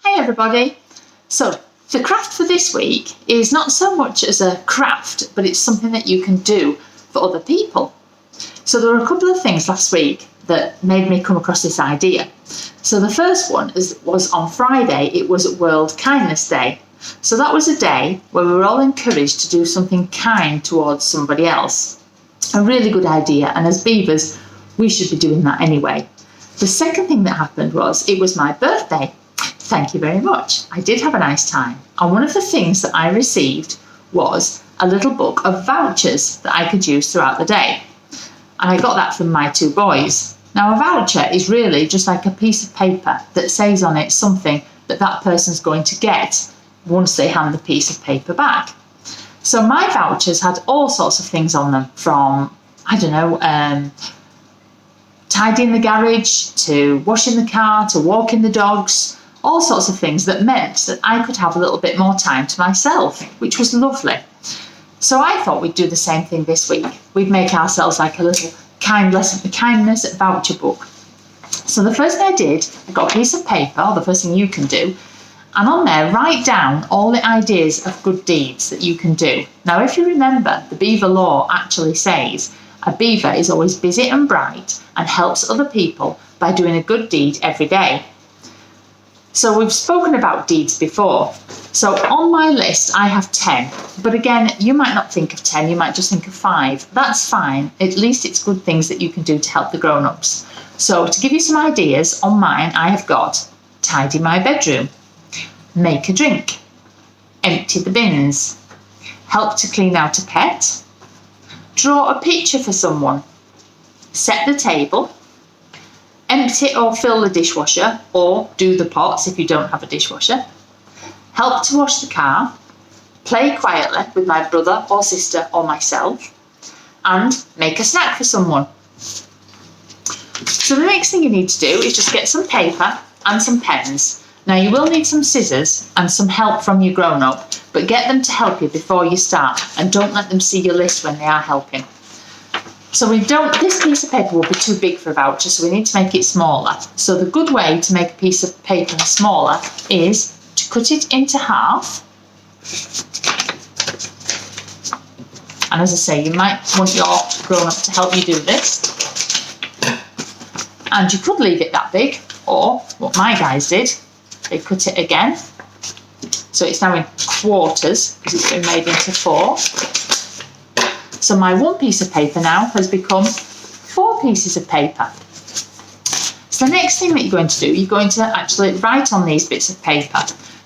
Hey everybody! So the craft for this week is not so much as a craft, but it's something that you can do for other people. So there were a couple of things last week that made me come across this idea. So the first one was on Friday. It was World Kindness Day. So that was a day where we were all encouraged to do something kind towards somebody else. A really good idea, and as beavers we should be doing that anyway. The second thing that happened was it was my birthday. Thank you very much. I did have a nice time. And one of the things that I received was a little book of vouchers that I could use throughout the day. And I got that from my two boys. Now, a voucher is really just like a piece of paper that says on it something that person's going to get once they hand the piece of paper back. So my vouchers had all sorts of things on them, from, tidying the garage, to washing the car, to walking the dogs, all sorts of things that meant that I could have a little bit more time to myself, which was lovely. So I thought we'd do the same thing this week. We'd make ourselves like a little kindness voucher book. So the first thing I did, I got a piece of paper, or the first thing you can do, and on there write down all the ideas of good deeds that you can do. Now, if you remember, the beaver law actually says a beaver is always busy and bright and helps other people by doing a good deed every day. So we've spoken about deeds before. So on my list, I have 10. But again, you might not think of 10, you might just think of 5. That's fine. At least it's good things that you can do to help the grown-ups. So to give you some ideas, on mine, I have got tidy my bedroom, make a drink, empty the bins, help to clean out a pet, draw a picture for someone, set the table, empty or fill the dishwasher, or do the pots if you don't have a dishwasher, help to wash the car, play quietly with my brother or sister or myself, and make a snack for someone. So the next thing you need to do is just get some paper and some pens. Now, you will need some scissors and some help from your grown-up, but get them to help you before you start, and don't let them see your list when they are helping. So this piece of paper will be too big for a voucher, so we need to make it smaller. So the good way to make a piece of paper smaller is to cut it into half. And as I say, you might want your grown-up to help you do this. And you could leave it that big, or what my guys did, they cut it again. So it's now in quarters because it's been made into 4. So my one piece of paper now has become 4 pieces of paper. So the next thing that you're going to do, you're going to actually write on these bits of paper.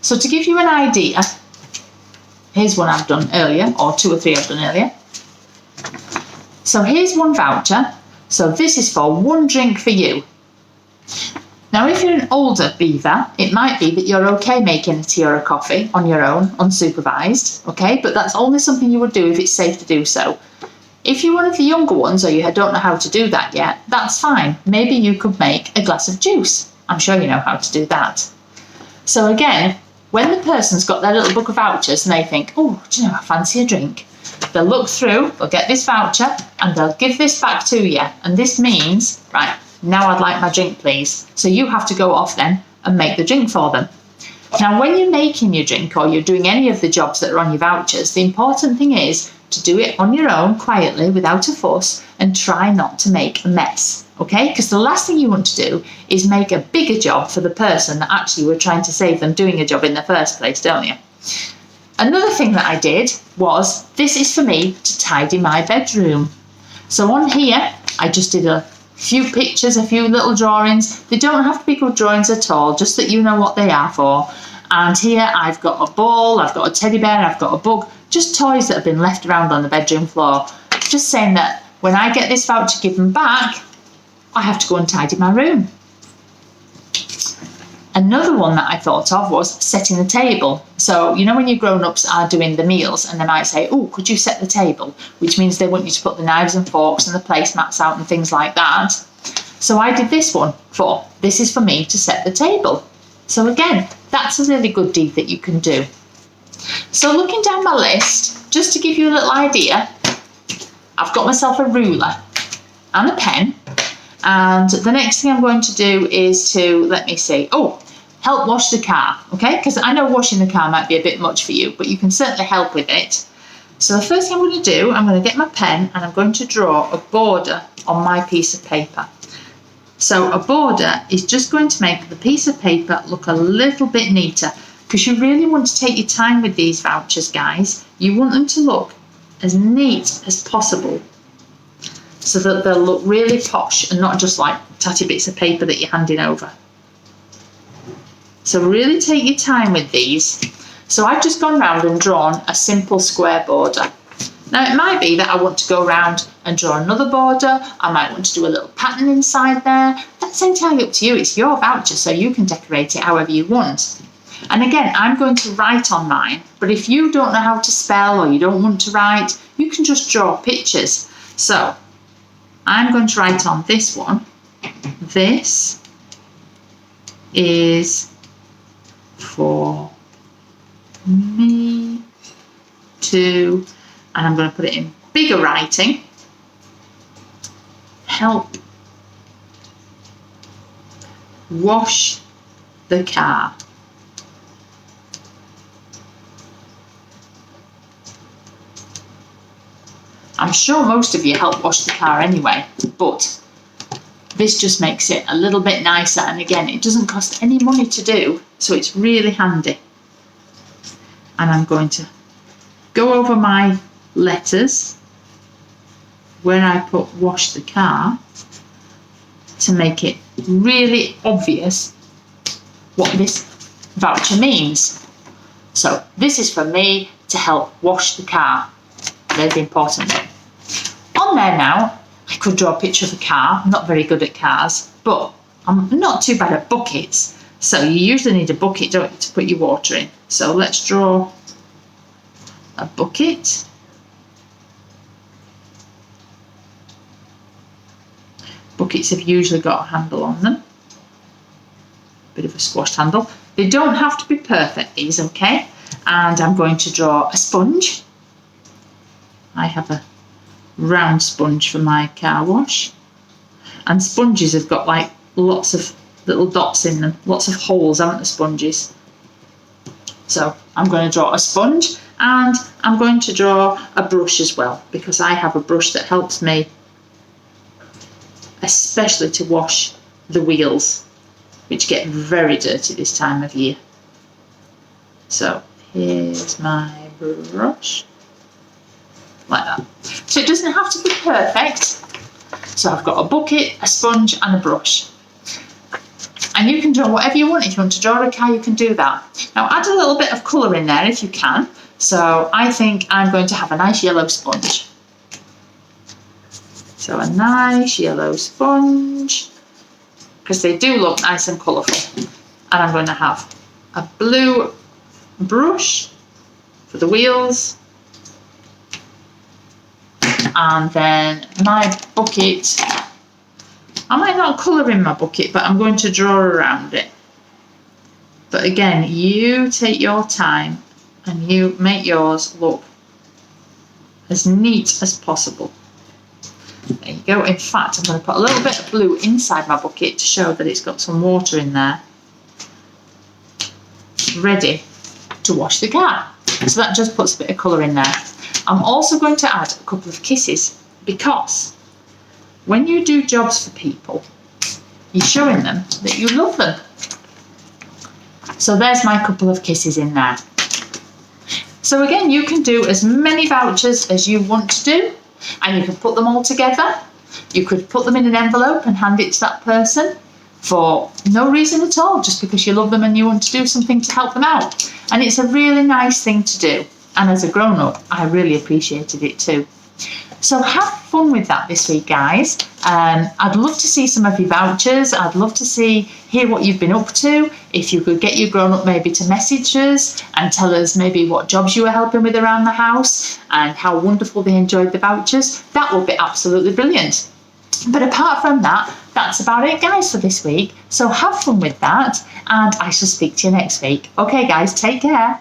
So to give you an idea, here's one I've done earlier, or 2 or 3 I've done earlier. So here's one voucher. So this is for 1 drink for you. Now, if you're an older beaver, it might be that you're okay making a tea or a coffee on your own, unsupervised, okay? But that's only something you would do if it's safe to do so. If you're one of the younger ones, or you don't know how to do that yet, that's fine. Maybe you could make a glass of juice. I'm sure you know how to do that. So again, when the person's got their little book of vouchers and they think, oh, do you know, I fancy a drink, they'll look through, they'll get this voucher, and they'll give this back to you. And this means, right, now I'd like my drink, please. So you have to go off then and make the drink for them. Now, when you're making your drink, or you're doing any of the jobs that are on your vouchers, the important thing is to do it on your own, quietly, without a fuss, and try not to make a mess, okay? Because the last thing you want to do is make a bigger job for the person that actually we're trying to save them doing a job in the first place, don't you? Another thing that I did was, this is for me to tidy my bedroom. So on here, I just did a few pictures, a few little drawings. They don't have to be good drawings at all, just that you know what they are for. And here I've got a ball, I've got a teddy bear, I've got a bug, just toys that have been left around on the bedroom floor. Just saying that when I get this voucher given back, I have to go and tidy my room. Another one that I thought of was setting the table. So, you know, when your grown-ups are doing the meals and they might say, oh, could you set the table? Which means they want you to put the knives and forks and the placemats out and things like that. So I did this one this is for me to set the table. So again, that's a really good deed that you can do. So looking down my list, just to give you a little idea, I've got myself a ruler and a pen. And the next thing I'm going to do is to, help wash the car, okay? Because I know washing the car might be a bit much for you, but you can certainly help with it. So the first thing I'm going to do, I'm going to get my pen and I'm going to draw a border on my piece of paper. So a border is just going to make the piece of paper look a little bit neater, because you really want to take your time with these vouchers, guys. You want them to look as neat as possible so that they'll look really posh and not just like tatty bits of paper that you're handing over. So really take your time with these. So I've just gone round and drawn a simple square border. Now it might be that I want to go around and draw another border. I might want to do a little pattern inside there. That's entirely up to you. It's your voucher, so you can decorate it however you want. And again, I'm going to write on mine, but if you don't know how to spell or you don't want to write, you can just draw pictures. So I'm going to write on this one, this is for me to, and I'm going to put it in bigger writing, help wash the car. I'm sure most of you help wash the car anyway, but this just makes it a little bit nicer, and again, it doesn't cost any money to do, so it's really handy. And I'm going to go over my letters where I put wash the car to make it really obvious what this voucher means. So this is for me to help wash the car. Very important. On there now, I could draw a picture of a car. I'm not very good at cars, but I'm not too bad at buckets. So you usually need a bucket, don't you, to put your water in. So let's draw a bucket. Buckets have usually got a handle on them. Bit of a squashed handle. They don't have to be perfect, these, okay? And I'm going to draw a sponge. I have a round sponge for my car wash, and sponges have got like lots of little dots in them, lots of holes, haven't the sponges? So I'm going to draw a sponge, and I'm going to draw a brush as well, because I have a brush that helps me especially to wash the wheels, which get very dirty this time of year. So here's my brush. Like that. So it doesn't have to be perfect. So I've got a bucket, a sponge and a brush. And you can draw whatever you want. If you want to draw a car, you can do that. Now add a little bit of colour in there if you can. So I think I'm going to have a nice yellow sponge. So a nice yellow sponge, because they do look nice and colourful. And I'm going to have a blue brush for the wheels. And then my bucket, I might not colour in my bucket, but I'm going to draw around it. But again, you take your time and you make yours look as neat as possible. There you go. In fact, I'm going to put a little bit of blue inside my bucket to show that it's got some water in there, ready to wash the car. So that just puts a bit of colour in there. I'm also going to add a couple of kisses, because when you do jobs for people, you're showing them that you love them. So there's my couple of kisses in there. So again, you can do as many vouchers as you want to do, and you can put them all together. You could put them in an envelope and hand it to that person for no reason at all, just because you love them and you want to do something to help them out. And it's a really nice thing to do. And as a grown-up, I really appreciated it too. So have fun with that this week, guys. I'd love to see some of your vouchers. I'd love to hear what you've been up to. If you could get your grown-up maybe to message us and tell us maybe what jobs you were helping with around the house and how wonderful they enjoyed the vouchers, that would be absolutely brilliant. But apart from that, that's about it, guys, for this week. So have fun with that, and I shall speak to you next week. Okay, guys, take care.